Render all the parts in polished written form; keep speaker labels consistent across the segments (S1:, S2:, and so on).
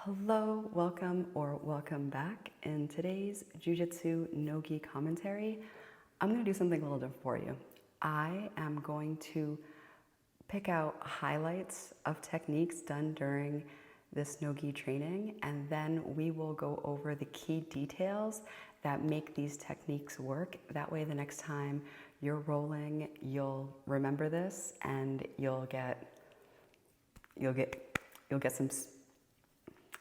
S1: Hello, welcome or welcome back. In today's Jiu-jitsu Nogi commentary, I'm going to do something a little different for you. I am going to pick out highlights of techniques done during this Nogi training, and then we will go over the key details that make these techniques work. That way the next time you're rolling, you'll remember this and you'll get some,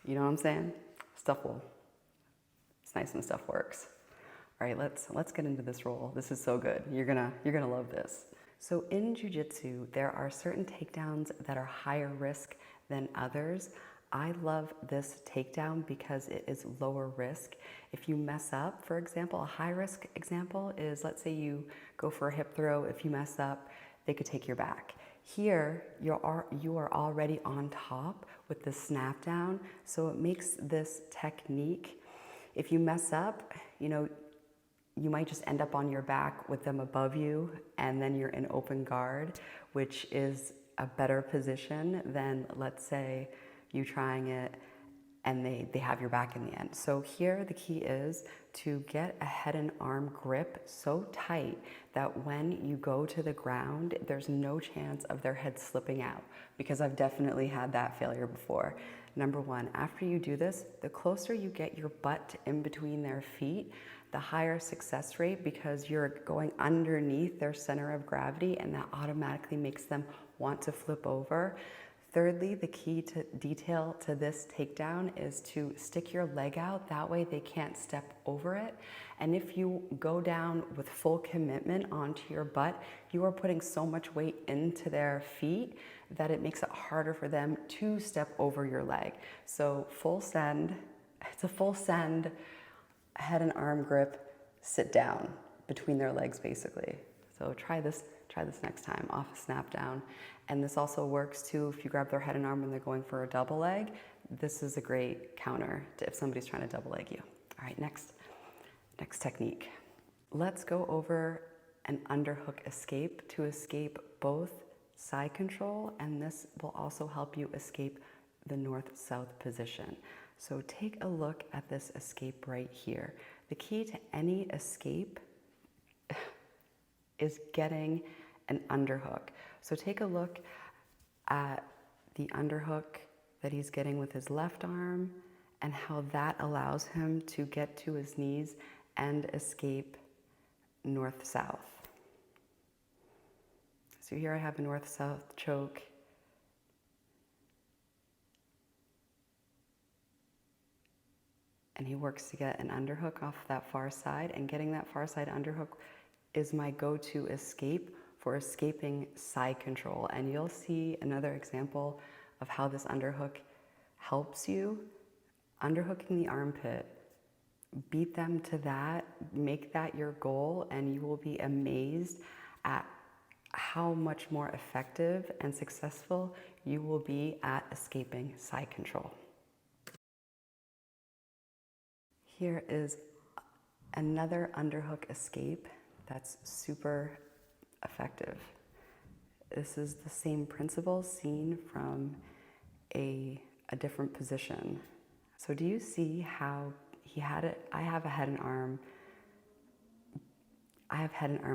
S1: you know what I'm saying? It's nice when stuff works. All right, let's get into this roll. This is so good. You're gonna love this. So in jiu-jitsu, there are certain takedowns that are higher risk than others. I love this takedown because it is lower risk. If you mess up, for example, a high risk example is, let's say you go for a hip throw. If you mess up, they could take your back. Here, you are already on top with the snap down, so it makes this technique, if you mess up, you might just end up on your back with them above you, and then you're in open guard, which is a better position than, let's say, you trying it and they have your back in the end. So here the key is to get a head and arm grip so tight that when you go to the ground, there's no chance of their head slipping out, because I've definitely had that failure before. Number one, after you do this, the closer you get your butt in between their feet, the higher success rate, because you're going underneath their center of gravity, and that automatically makes them want to flip over. Thirdly, the key to detail to this takedown is to stick your leg out. That way they can't step over it. And if you go down with full commitment onto your butt, you are putting so much weight into their feet that it makes it harder for them to step over your leg. So full send, it's a full send, head and arm grip, sit down between their legs basically. So try this next time off a snap down. And this also works too if you grab their head and arm when they're going for a double leg. This is a great counter to if somebody's trying to double leg you. All right, next technique. Let's go over an underhook escape to escape both side control, and this will also help you escape the north-south position. So take a look at this escape right here. The key to any escape is getting an underhook. So take a look at the underhook that he's getting with his left arm and how that allows him to get to his knees and escape north-south. So here I have a north-south choke. And he works to get an underhook off that far side, and getting that far side underhook is my go-to escape for escaping side control. And you'll see another example of how this underhook helps you. Underhooking the armpit, beat them to that, make that your goal, and you will be amazed at how much more effective and successful you will be at escaping side control. Here is another underhook escape that's super effective. This is the same principle seen from a different position. So do you see how he had it? I have head and arm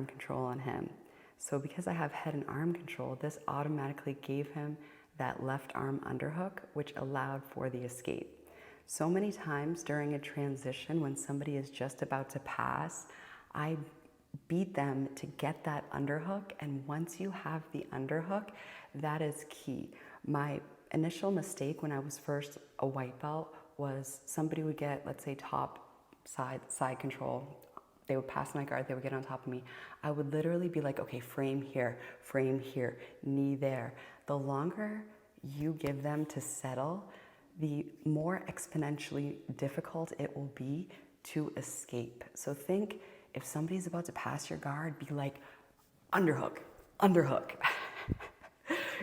S1: control on him. So because I have head and arm control, this automatically gave him that left arm underhook, which allowed for the escape. So many times during a transition, when somebody is just about to pass, I beat them to get that underhook, and once you have the underhook, that is key. My initial mistake when I was first a white belt was somebody would get, let's say, top side control. They would pass my guard, they would get on top of me. I would literally be like, okay, frame here, knee there. The longer you give them to settle, the more exponentially difficult it will be to escape. So think, if somebody's about to pass your guard, be like, underhook.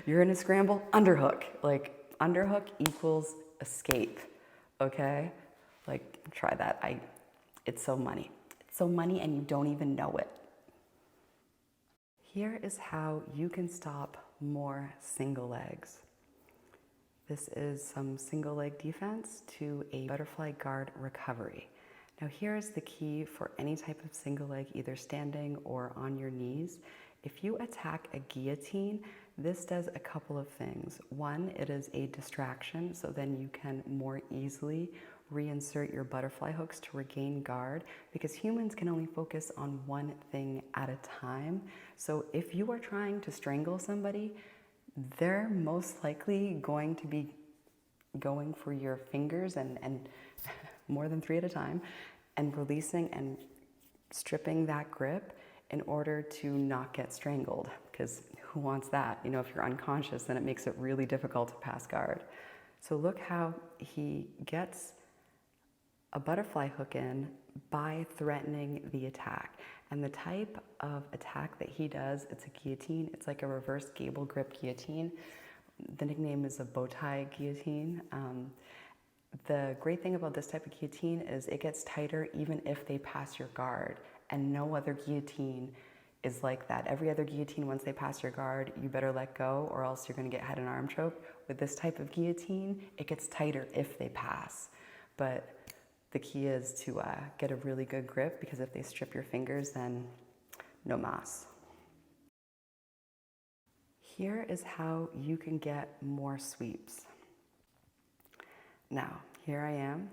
S1: You're in a scramble, underhook. Like, underhook equals escape, okay? Like, try that. It's so money. It's so money and you don't even know it. Here is how you can stop more single legs. This is some single leg defense to a butterfly guard recovery. Now here's the key for any type of single leg, either standing or on your knees. If you attack a guillotine, this does a couple of things. One, it is a distraction, so then you can more easily reinsert your butterfly hooks to regain guard, because humans can only focus on one thing at a time. So if you are trying to strangle somebody, they're most likely going to be going for your fingers and more than 3 at a time, and releasing and stripping that grip in order to not get strangled, because who wants that? You know, if you're unconscious, then it makes it really difficult to pass guard. So look how he gets a butterfly hook in by threatening the attack. And the type of attack that he does, it's a guillotine. It's like a reverse gable grip guillotine. The nickname is a bow tie guillotine. The great thing about this type of guillotine is it gets tighter even if they pass your guard, and no other guillotine is like that. Every other guillotine, once they pass your guard, you better let go or else you're gonna get head and arm choked. With this type of guillotine, it gets tighter if they pass. But the key is to get a really good grip, because if they strip your fingers, then no mas. Here is how you can get more sweeps. Now, here I am,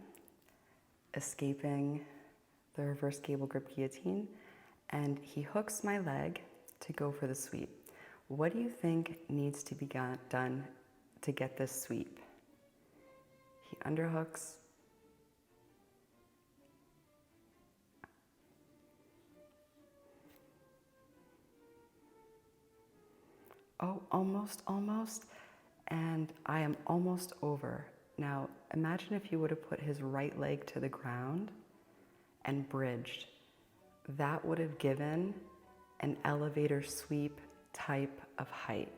S1: escaping the reverse gable grip guillotine, and he hooks my leg to go for the sweep. What do you think needs to be done to get this sweep? He underhooks. Oh, almost, and I am almost over. Now, imagine if you would have put his right leg to the ground and bridged. That would have given an elevator sweep type of height.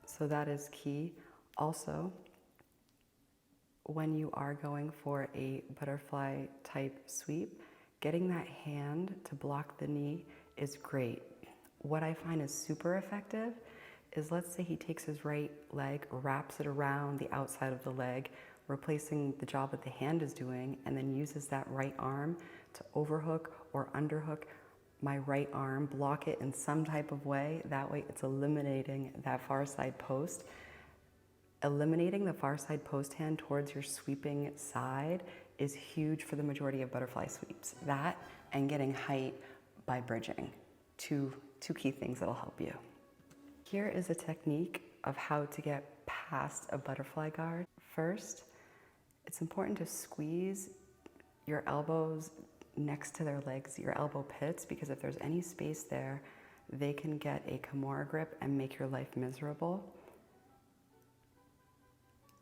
S1: So that is key. Also, when you are going for a butterfly type sweep, getting that hand to block the knee is great. What I find is super effective is, let's say he takes his right leg, wraps it around the outside of the leg, replacing the job that the hand is doing, and then uses that right arm to overhook or underhook my right arm, block it in some type of way. That way it's eliminating that far side post. Eliminating the far side post hand towards your sweeping side is huge for the majority of butterfly sweeps. That and getting height by bridging. Two key things that'll help you. Here is a technique of how to get past a butterfly guard. First, it's important to squeeze your elbows next to their legs, your elbow pits, because if there's any space there, they can get a Kimura grip and make your life miserable.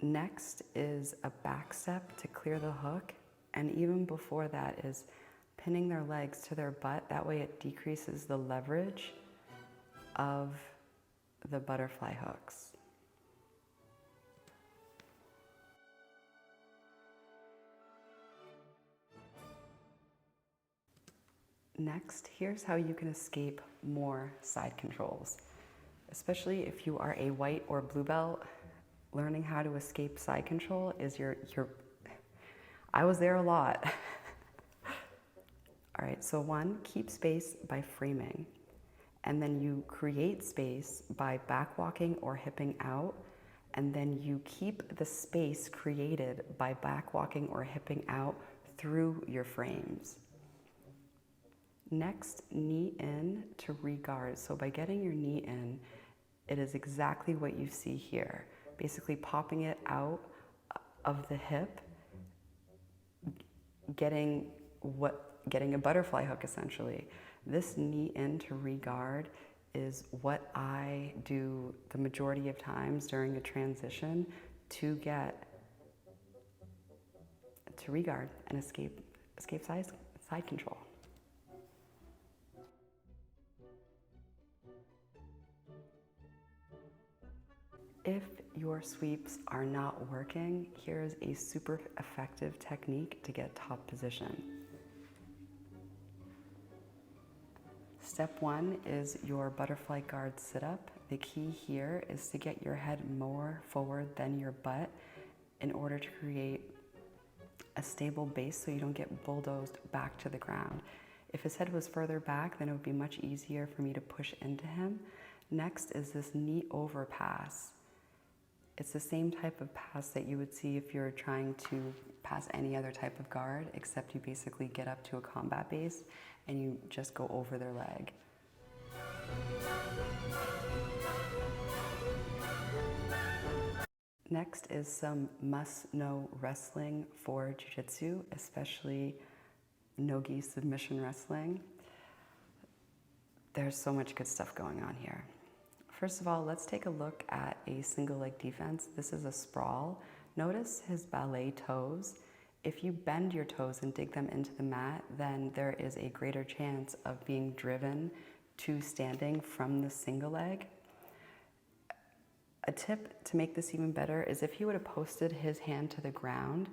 S1: Next is a back step to clear the hook, and even before that is pinning their legs to their butt. That way it decreases the leverage of the butterfly hooks. Next, here's how you can escape more side controls. Especially if you are a white or blue belt, learning how to escape side control is I was there a lot. All right, so one, keep space by framing. And then you create space by back walking or hipping out. And then you keep the space created by back walking or hipping out through your frames. Next, knee in to re-guard. So by getting your knee in, it is exactly what you see here. Basically popping it out of the hip, getting a butterfly hook essentially. This knee in to re-guard is what I do the majority of times during a transition to get to re-guard and escape side control. If your sweeps are not working, here's a super effective technique to get top position. Step one is your butterfly guard sit-up. The key here is to get your head more forward than your butt in order to create a stable base so you don't get bulldozed back to the ground. If his head was further back, then it would be much easier for me to push into him. Next is this knee over pass. It's the same type of pass that you would see if you're trying to pass any other type of guard, except you basically get up to a combat base and you just go over their leg. Next is some must-know wrestling for jiu-jitsu, especially Nogi submission wrestling. There's so much good stuff going on here. First of all, let's take a look at a single leg defense. This is a sprawl. Notice his ballet toes. If you bend your toes and dig them into the mat, then there is a greater chance of being driven to standing from the single leg. A tip to make this even better is if he would have posted his hand to the ground,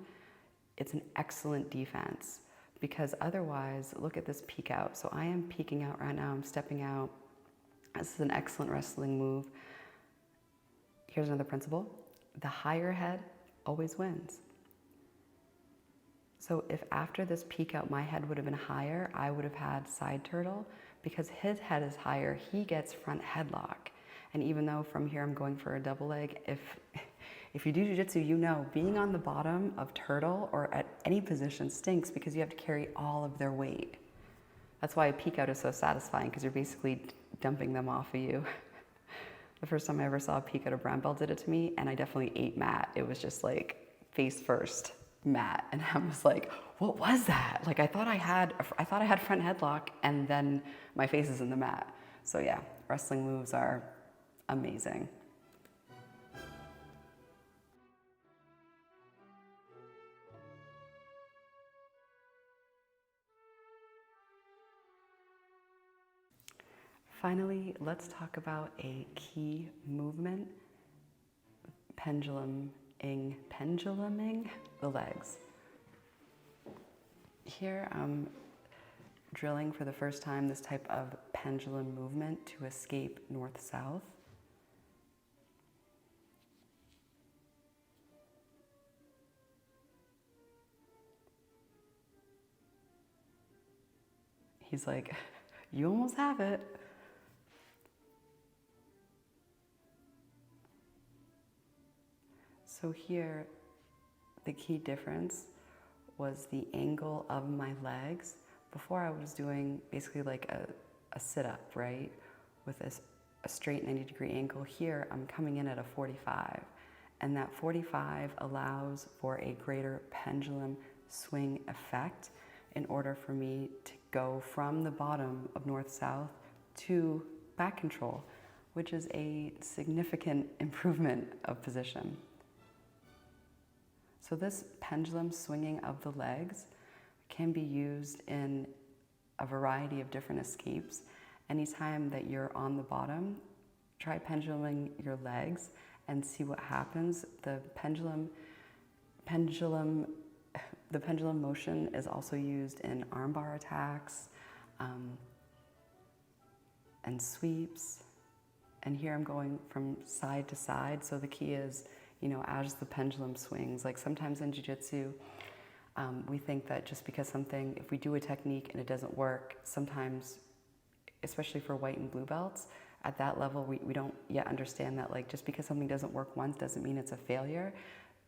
S1: it's an excellent defense, because otherwise, look at this peek out. So I am peeking out right now, I'm stepping out. This is an excellent wrestling move. Here's another principle. The higher head always wins. So if after this peek out my head would have been higher, I would have had side turtle. Because his head is higher, he gets front headlock. And even though from here I'm going for a double leg, if you do jiu-jitsu, you know being on the bottom of turtle or at any position stinks because you have to carry all of their weight. That's why a peek out is so satisfying, because you're basically dumping them off of you. The first time I ever saw a peek out, a brown belt did it to me, and I definitely ate mat. It was just like face first mat, and I was like, what was that? Like I thought I had front headlock, and then my face is in the mat. So yeah, wrestling moves are amazing. Finally, let's talk about a key movement, penduluming the legs. Here I'm drilling for the first time this type of pendulum movement to escape north-south. He's like, you almost have it. So here, the key difference was the angle of my legs. Before I was doing basically like a sit-up, right? With a straight 90-degree angle. Here, I'm coming in at a 45. And that 45 allows for a greater pendulum swing effect in order for me to go from the bottom of north-south to back control, which is a significant improvement of position. So this pendulum swinging of the legs can be used in a variety of different escapes. Anytime that you're on the bottom, try penduluming your legs and see what happens. The pendulum motion is also used in armbar attacks and sweeps. And here I'm going from side to side. So the key is, you know, as the pendulum swings, like sometimes in jiu-jitsu, we think that just because something, if we do a technique and it doesn't work, sometimes, especially for white and blue belts, at that level, we don't yet understand that, like, just because something doesn't work once doesn't mean it's a failure.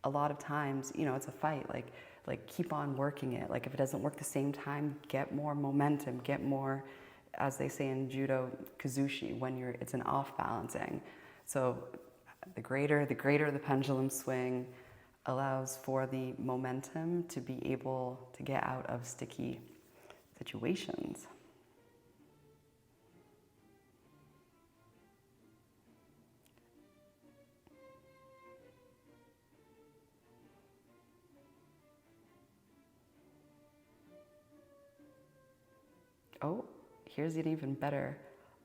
S1: A lot of times, you know, it's a fight, like keep on working it. Like if it doesn't work the same time, get more momentum, get more, as they say in judo, kazushi, when it's an off balancing. So the greater the pendulum swing allows for the momentum to be able to get out of sticky situations. Oh, here's it even better.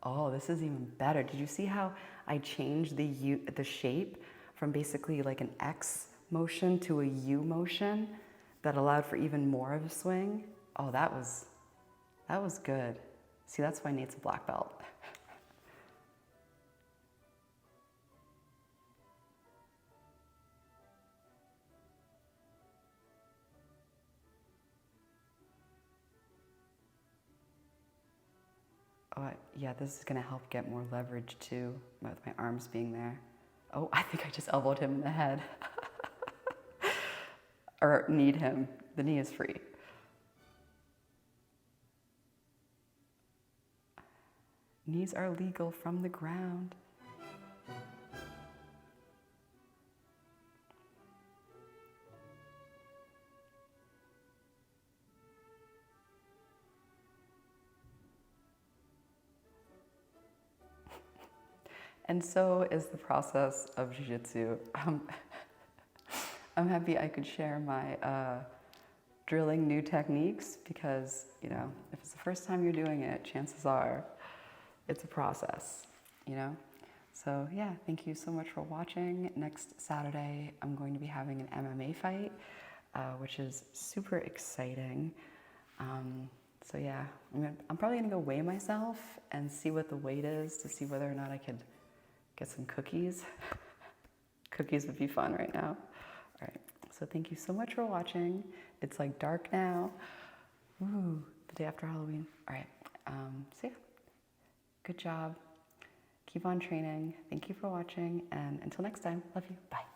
S1: Oh, this is even better. Did you see how I changed the shape from basically like an X motion to a U motion that allowed for even more of a swing? Oh, that was good. See, that's why Nate's a black belt. Oh, yeah, this is gonna help get more leverage too, with my arms being there. Oh, I think I just elbowed him in the head. Or kneed him. The knee is free. Knees are legal from the ground. And so is the process of jiu-jitsu. I'm happy I could share my drilling new techniques because, you know, if it's the first time you're doing it, chances are it's a process, you know? So yeah, thank you so much for watching. Next Saturday, I'm going to be having an MMA fight, which is super exciting. So yeah, I'm probably gonna go weigh myself and see what the weight is to see whether or not I could get some cookies. Cookies would be fun right now. All right, so thank you so much for watching. It's like dark now. Ooh, the day after Halloween. All right, so yeah, good job. Keep on training. Thank you for watching, and until next time, love you, bye.